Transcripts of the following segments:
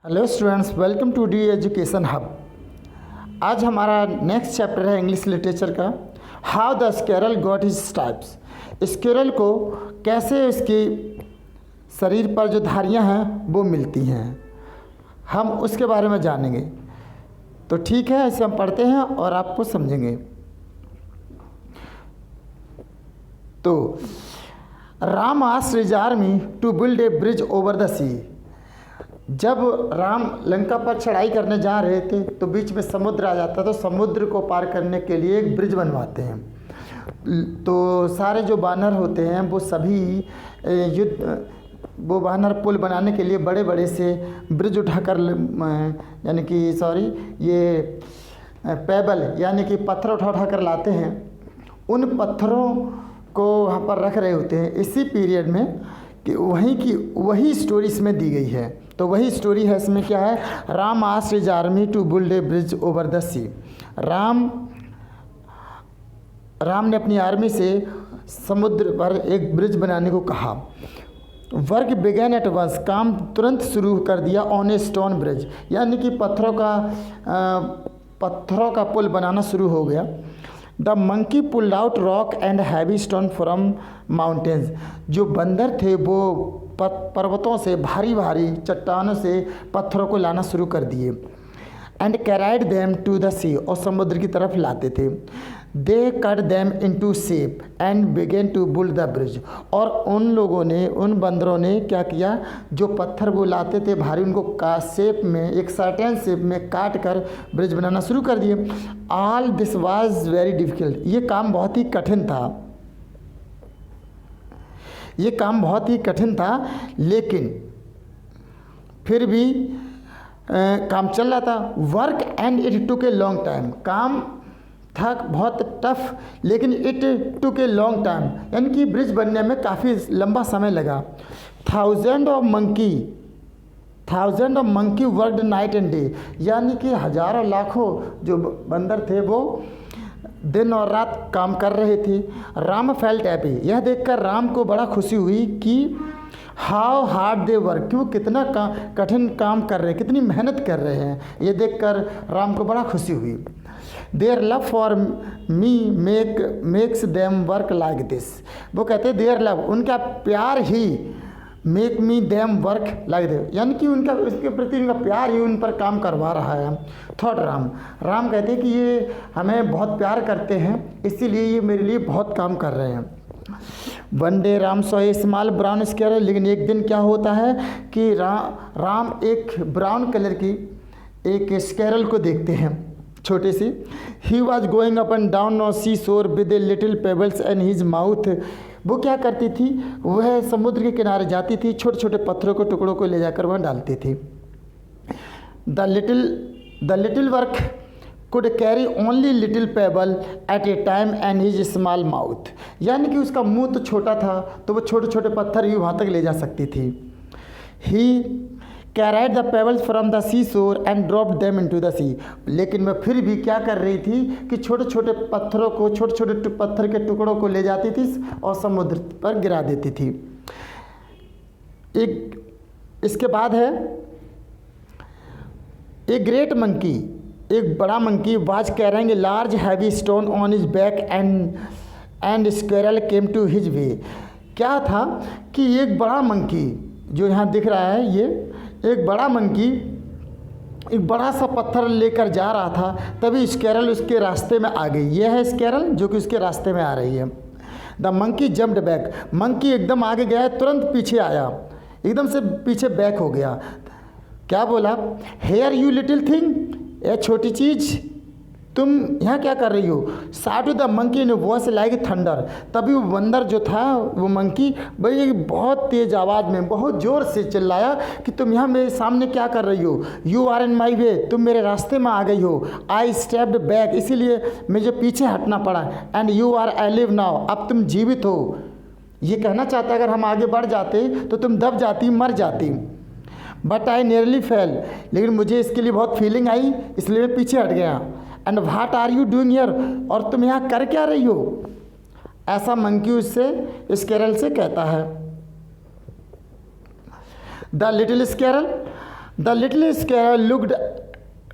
Hello students, welcome to the education hub. आज हमारा next chapter है इंग्लिश लिटरेचर का, how the squirrel got his stripes. Squirrel को कैसे उसकी शरीर पर जो धारियां हैं वो मिलती हैं, हम उसके बारे में जानेंगे। तो ठीक है, इसे हम पढ़ते हैं और आपको समझेंगे। तो Ram asked his army to build a bridge over the sea. जब राम लंका पर चढ़ाई करने जा रहे थे तो बीच में समुद्र आ जाता, तो समुद्र को पार करने के लिए एक ब्रिज बनवाते हैं। तो सारे जो बानर होते हैं वो सभी वो बानर पुल बनाने के लिए बड़े बड़े से ब्रिज उठाकर ये पेबल यानी कि पत्थर उठा कर लाते हैं। उन पत्थरों को वहाँ पर रख रहे होते हैं इसी पीरियड में कि वही स्टोरी इसमें दी गई है। तो वही स्टोरी है इसमें। क्या है? Ram asked his army to build a bridge over the sea. Ram ने अपनी आर्मी से समुद्र पर एक ब्रिज बनाने को कहा। वर्क बिगेन एट वंस, काम तुरंत शुरू कर दिया ऑन ए स्टोन ब्रिज, यानी कि पत्थरों का पुल बनाना शुरू हो गया। The monkey pulled out rock and heavy stone from mountains. जो बंदर थे वो पर्वतों से भारी भारी चट्टानों से पत्थरों को लाना शुरू कर दिए। And carried them to the sea, और समुद्र की तरफ लाते थे। They cut them into shape and began to build the bridge. और उन बंदरों ने क्या किया, जो पत्थर वो लाते थे भारी, उनको शेप में, एक सर्टेन शेप में काट कर ब्रिज बनाना शुरू कर दिए। All this was very difficult. ये काम बहुत ही कठिन था, लेकिन फिर भी काम चल रहा था। Work and it took a long time. काम था बहुत टफ, लेकिन it took a long time, यानी कि ब्रिज बनने में काफ़ी लंबा समय लगा। Thousand of monkey worked night and day, यानी कि हजारों लाखों जो बंदर थे वो दिन और रात काम कर रहे थे। राम फेल्ट हैप्पी, यह देखकर राम को बड़ा खुशी हुई कि हाउ हार्ड दे वर्क, क्यों कितना कठिन काम कर रहे हैं, कितनी मेहनत कर रहे हैं। ये देखकर राम को बड़ा खुशी हुई। Their love for me makes them work like this. वो कहते हैं देयर लव, उनका प्यार ही make me them work like this, यानी कि उसके प्रति उनका प्यार ही उन पर काम करवा रहा है। थॉट राम कहते हैं कि ये हमें बहुत प्यार करते हैं, इसीलिए ये मेरे लिए बहुत काम कर रहे हैं। One day Ram saw a small brown squirrel, लेकिन एक दिन क्या होता है कि राम एक ब्राउन कलर की एक स्क्वेरल को देखते हैं, छोटी सी। He was going up and down on sea shore with a little pebbles and his mouth. वो क्या करती थी, वह समुद्र के किनारे जाती थी, छोटे छोटे पत्थरों को टुकड़ों को ले जाकर वहाँ डालती थी। The little work could carry only little pebble at a time and his small mouth, यानी कि उसका मुंह तो छोटा था, तो वो छोटे छोटे पत्थर ही वहाँ तक ले जा सकती थी। He carried the pebbles from the seashore and dropped them into the sea, लेकिन वह फिर भी क्या कर रही थी कि छोटे छोटे पत्थरों को, छोटे छोटे पत्थर के टुकड़ों को ले जाती थी और समुद्र पर गिरा देती थी। इसके बाद है ए ग्रेट मंकी, एक बड़ा monkey was carrying a large heavy stone on his back and squirrel came to his way. क्या था कि एक बड़ा मंकी जो यहाँ दिख रहा है, ये एक बड़ा मंकी एक बड़ा सा पत्थर लेकर जा रहा था, तभी स्क्वेरल उसके रास्ते में आ गई। यह है स्क्वेरल जो कि उसके रास्ते में आ रही है। The monkey jumped back, monkey एकदम आगे गया, तुरंत पीछे आया, एकदम से पीछे बैक हो गया। क्या बोला? हेयर यू लिटिल थिंग, ए छोटी चीज़, तुम यहाँ क्या कर रही हो? Sound the monkey in voice like thunder. तभी वो बंदर जो था, वो मंकी बड़ी बहुत तेज़ आवाज़ में बहुत ज़ोर से चिल्लाया कि तुम यहाँ मेरे सामने क्या कर रही हो? यू आर इन माई वे, तुम मेरे रास्ते में आ गई हो। आई स्टेप्ड बैक, इसीलिए मुझे पीछे हटना पड़ा। And you are alive now, अब तुम जीवित हो। ये कहना चाहता अगर हम आगे बढ़ जाते तो तुम दब जाती, मर जाती। बट आई नियरली फेल, लेकिन मुझे इसके लिए बहुत फीलिंग आई, इसलिए मैं पीछे हट गया। And what are you doing here, और तुम यहाँ कर क्या रही हो? ऐसा मंकी उससे स्क्वेरल से कहता है। The little squirrel the little squirrel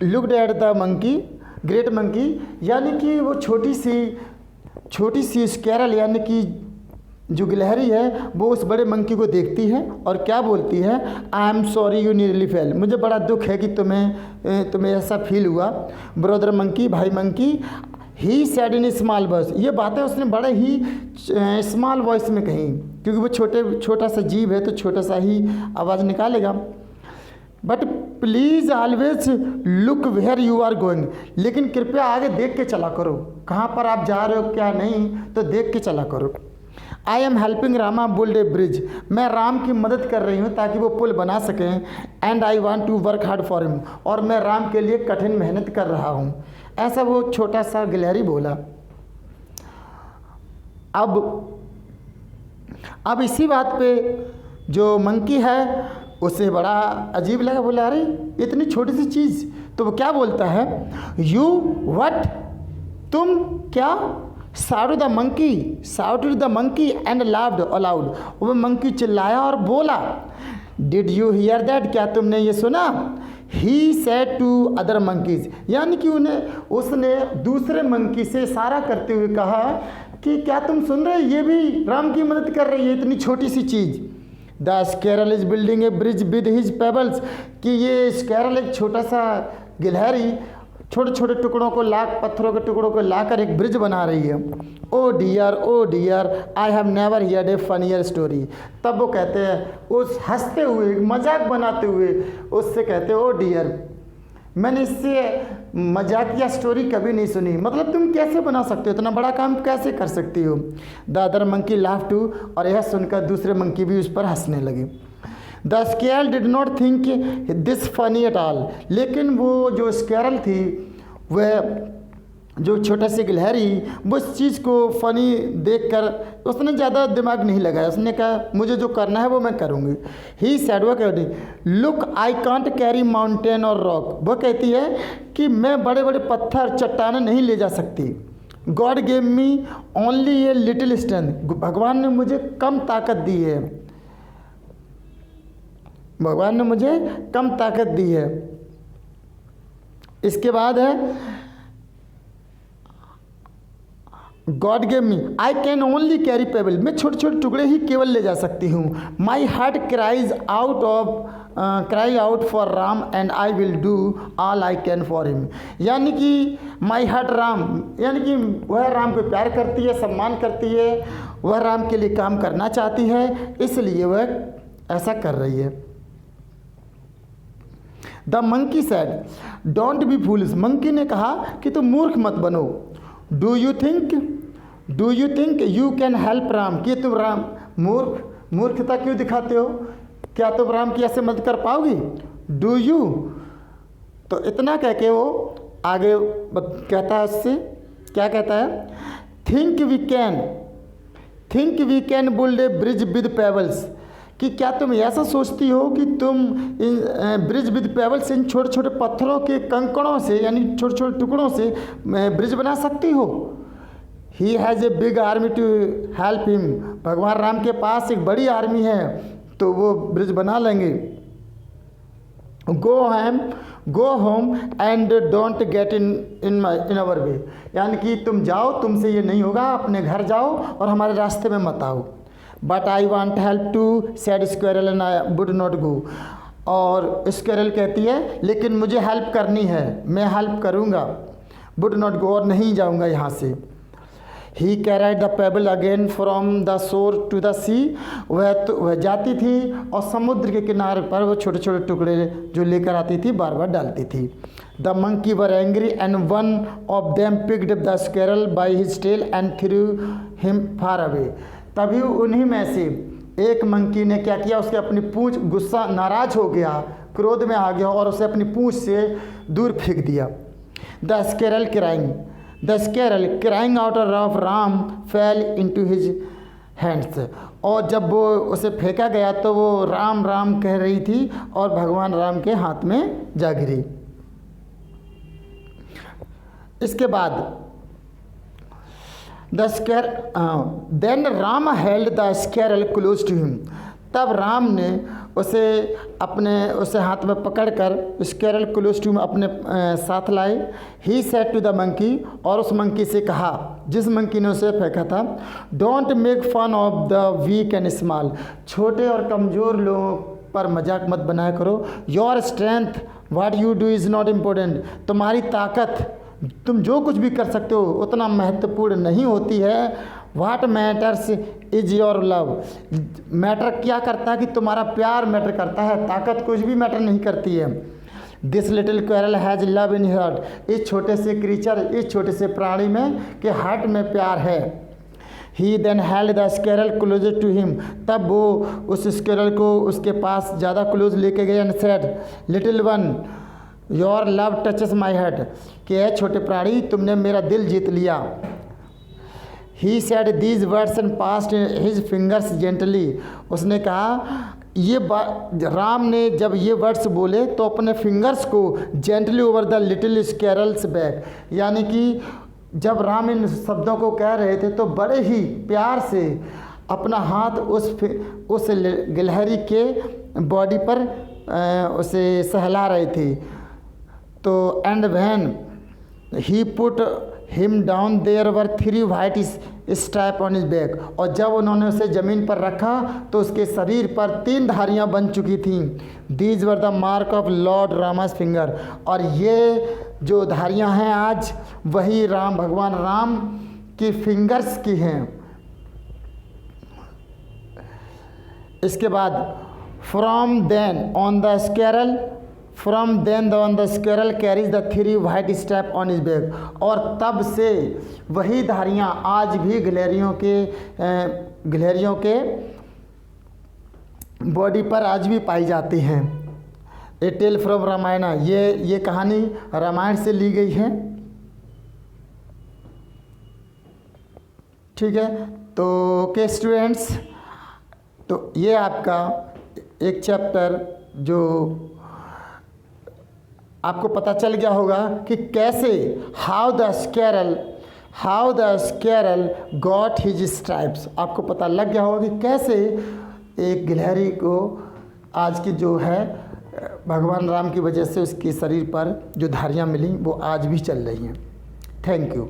looked at the monkey great monkey, यानी कि वो छोटी सी स्क्वेरल यानी कि जो गिलहरी है वो उस बड़े मंकी को देखती है और क्या बोलती है, I am sorry you nearly fail, मुझे बड़ा दुख है कि तुम्हें ऐसा फील हुआ। ब्रदर मंकी, भाई monkey, he sad in small voice, ये बातें उसने बड़े ही स्मॉल वॉइस में कही, क्योंकि वो छोटा सा जीव है तो छोटा सा ही आवाज़ निकालेगा। But please always look where you are going, लेकिन कृपया आगे देख के चला करो, कहाँ पर आप जा रहे हो क्या नहीं तो देख के चला करो। I am helping Rama build a bridge, मैं राम की मदद कर रही हूँ ताकि वो पुल बना सकें। And I want to work hard for him, और मैं राम के लिए कठिन मेहनत कर रहा हूँ, ऐसा वो छोटा सा गिलहरी बोला। अब इसी बात पे जो मंकी है उसे बड़ा अजीब लगा, बोला अरे इतनी छोटी सी चीज़, तो वो क्या बोलता है, यू व्हाट, तुम क्या, shouted the monkey and laughed aloud, वो मंकी चिल्लाया और बोला, डिड यू हियर दैट, क्या तुमने ये सुना, he said to other monkeys, यानी कि उसने दूसरे मंकी से इशारा करते हुए कहा कि क्या तुम सुन रहे, ये भी राम की मदद कर रही है, इतनी छोटी सी चीज़। The squirrel is building a bridge with his pebbles, कि ये स्क्वेरल एक छोटा सा गिलहरी छोटे छोटे पत्थरों के टुकड़ों को लाकर एक ब्रिज बना रही है। Oh dear I have never heard a funnier story, तब वो कहते हैं उस हंसते हुए मजाक बनाते हुए उससे कहते ओ डियर, मैंने इससे मजाकिया स्टोरी कभी नहीं सुनी, मतलब तुम कैसे बना सकते हो, इतना बड़ा काम कैसे कर सकती हो। The other monkey laugh too, और यह सुनकर दूसरे मंकी भी उस पर हंसने लगे। The squirrel did not think this funny at all, लेकिन वो जो स्क्वेरल थी, वह जो छोटा सी गिलहरी, वो इस चीज़ को फ़नी देखकर उसने ज़्यादा दिमाग नहीं लगाया, उसने कहा मुझे जो करना है वो मैं करूँगी। ही सैड, वो कहती look I can't carry mountain और रॉक, वो कहती है कि मैं बड़े बड़े पत्थर चट्टानें नहीं ले जा सकती। God gave me only a little strength, भगवान ने मुझे कम ताकत दी है, भगवान ने मुझे कम ताकत दी है। इसके बाद है God gave me I can only carry payable, मैं छोटे छोटे टुकड़े ही केवल ले जा सकती हूँ। My heart cry out for Ram and I will do all I can for him, यानी कि माई हार्ट राम, यानी कि वह राम को प्यार करती है, सम्मान करती है, वह राम के लिए काम करना चाहती है, इसलिए वह ऐसा कर रही है। The monkey sad don't be foolish, monkey ने कहा कि तुम मूर्ख मत बनो। Do you think you can help Ram, कि तुम राम मूर्खता क्यों दिखाते हो, क्या तुम राम की ऐसे मदद कर पाओगी। डू यू, तो इतना कह के वो आगे कहता है, उससे क्या कहता है, think we can build a bridge with pebbles, कि क्या तुम ऐसा सोचती हो कि तुम इन ब्रिज विद पेबल्स, इन छोटे छोटे पत्थरों के कंकड़ों से, यानी छोटे छोटे टुकड़ों से ब्रिज बना सकती हो। He has a big army to help him, भगवान राम के पास एक बड़ी आर्मी है तो वो ब्रिज बना लेंगे। Go home and don't get in our way, यानी कि तुम जाओ, तुमसे ये नहीं होगा, अपने घर जाओ और हमारे रास्ते में मत आओ। But I want help to sad squirrel and I would not go, और स्क्वेरल कहती है लेकिन मुझे हेल्प करनी है, मैं हेल्प करूँगा, वुड नॉट गो, और नहीं जाऊँगा यहाँ से। He carried the pebble again from the shore to the sea, वह जाती थी और समुद्र के किनारे पर वो छोटे छोटे टुकड़े जो लेकर आती थी बार बार डालती थी। The monkey were angry and one of them picked the squirrel by his tail and threw him far away, तभी उन्हीं में से एक मंकी ने क्या किया, उसके अपनी पूंछ, गुस्सा नाराज हो गया, क्रोध में आ गया और उसे अपनी पूंछ से दूर फेंक दिया। The squirrel crying out of Ram fail into his hands, और जब वो उसे फेंका गया तो वो राम राम कह रही थी और भगवान राम के हाथ में जा गिरी। इसके बाद then Ram held the squirrel close to him, तब राम ने उसे हाथ में पकड़कर स्क्वेरल क्लोज टू अपने साथ लाए। He said to the monkey, और उस मंकी से कहा, जिस मंकी ने उसे फेंका था, don't make fun of the weak and small, छोटे और कमज़ोर लोगों पर मजाक मत बनाया करो। Your strength what you do is not important, तुम्हारी ताकत, तुम जो कुछ भी कर सकते हो उतना महत्वपूर्ण नहीं होती है। What matters is your love, matter क्या करता है कि तुम्हारा प्यार मैटर करता है, ताकत कुछ भी मैटर नहीं करती है। This little quarrel has love in heart, इस छोटे से क्रीचर, इस छोटे से प्राणी में के हार्ट में प्यार है। He then held the squirrel closer to him, तब वो उस स्क्वेरल को उसके पास ज़्यादा क्लोज लेके गए and said, little one your love touches my heart, कि है छोटे प्राणी तुमने मेरा दिल जीत लिया। He said these words and past his fingers gently, उसने कहा राम ने जब ये वर्ड्स बोले तो अपने फिंगर्स को gently over the little squirrels back, यानी कि जब राम इन शब्दों को कह रहे थे तो बड़े ही प्यार से अपना हाथ उस गिलहरी के बॉडी पर उसे सहला रहे थे। तो and when he put him down there were 3 white strap on his back, और जब उन्होंने उसे ज़मीन पर रखा तो उसके शरीर पर 3 धारियाँ बन चुकी थीं। These were the mark of Lord रामास finger, और ये जो धारियाँ हैं आज वही भगवान राम की फिंगर्स की हैं। इसके बाद from then on the squirrel carries the 3 white strap on his back, और तब से वही धारियाँ आज भी गिलहरियों के बॉडी पर आज भी पाई जाती हैं। ए टेल फ्रॉम रामायण, ये कहानी रामायण से ली गई है। ठीक है, तो ओके स्टूडेंट्स, तो ये आपका एक चैप्टर जो आपको पता चल गया होगा कि कैसे how the squirrel got his stripes, आपको पता लग गया होगा कि कैसे एक गिलहरी को आज की जो है भगवान राम की वजह से उसके शरीर पर जो धारियाँ मिली वो आज भी चल रही हैं। Thank you.